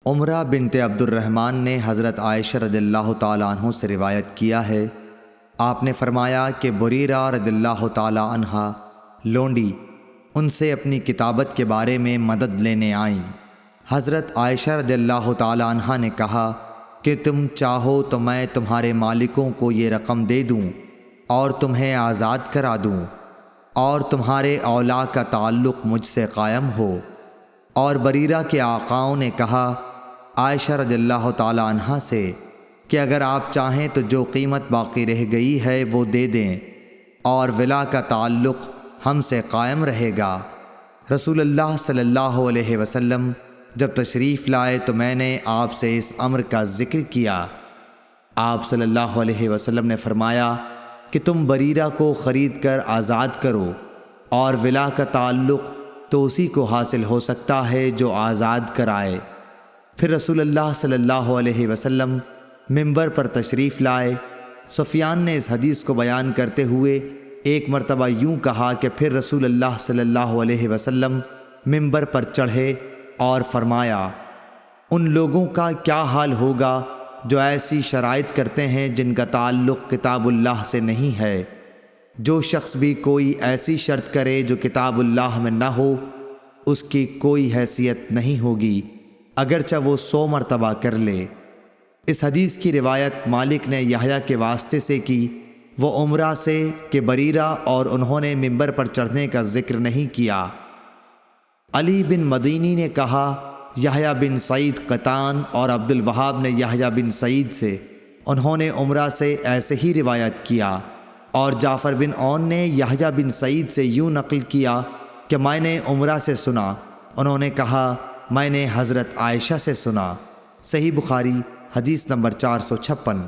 عمرہ بنت عبد الرحمن نے حضرت عائشہ رضی اللہ تعالیٰ عنہ سے روایت کیا ہے، آپ نے فرمایا کہ بریرہ رضی اللہ تعالیٰ عنہا لونڈی ان سے اپنی کتابت کے بارے میں مدد لینے آئیں۔ حضرت عائشہ رضی اللہ تعالیٰ عنہا نے کہا کہ تم چاہو تو میں تمہارے مالکوں کو یہ رقم دے دوں اور تمہیں آزاد کرا دوں اور تمہارے اولا کا تعلق مجھ سے قائم ہو۔ اور بریرہ کے آقاؤں نے کہا عائشہ رضی اللہ تعالیٰ عنہا سے کہ اگر آپ چاہیں تو جو قیمت باقی رہ گئی ہے وہ دے دیں اور ولا کا تعلق ہم سے قائم رہے گا۔ رسول اللہ صلی اللہ علیہ وسلم جب تشریف لائے تو میں نے آپ سے اس امر کا ذکر کیا۔ آپ صلی اللہ علیہ وسلم نے فرمایا کہ تم بریرہ کو خرید کر آزاد کرو، اور ولا کا تعلق تو اسی کو حاصل ہو سکتا ہے جو آزاد کرائے۔ پھر رسول اللہ صلی اللہ علیہ وسلم منبر پر تشریف لائے۔ سفیان نے اس حدیث کو بیان کرتے ہوئے ایک مرتبہ یوں کہا کہ پھر رسول اللہ صلی اللہ علیہ وسلم منبر پر چڑھے اور فرمایا، ان لوگوں کا کیا حال ہوگا جو ایسی شرائط کرتے ہیں جن کا تعلق کتاب اللہ سے نہیں ہے۔ جو شخص بھی کوئی ایسی شرط کرے جو کتاب اللہ میں نہ ہو، اس کی کوئی حیثیت نہیں ہوگی اگرچہ وہ 100 مرتبہ کر لے۔ اس حدیث کی روایت مالک نے یحییٰ کے واسطے سے کی، وہ عمرہ سے کہ بریرہ اور انہوں نے منبر پر چڑھنے کا ذکر نہیں کیا۔ علی بن مدینی نے کہا یحییٰ بن سعید قطان اور عبد الوہاب نے یحییٰ بن سعید سے، انہوں نے عمرہ سے ایسے ہی روایت کیا، اور جعفر بن عون نے یحییٰ بن سعید سے یوں نقل کیا کہ میں نے عمرہ سے سنا، انہوں نے کہا میں نے حضرت عائشہ سے سنا۔ صحیح بخاری حدیث نمبر 456۔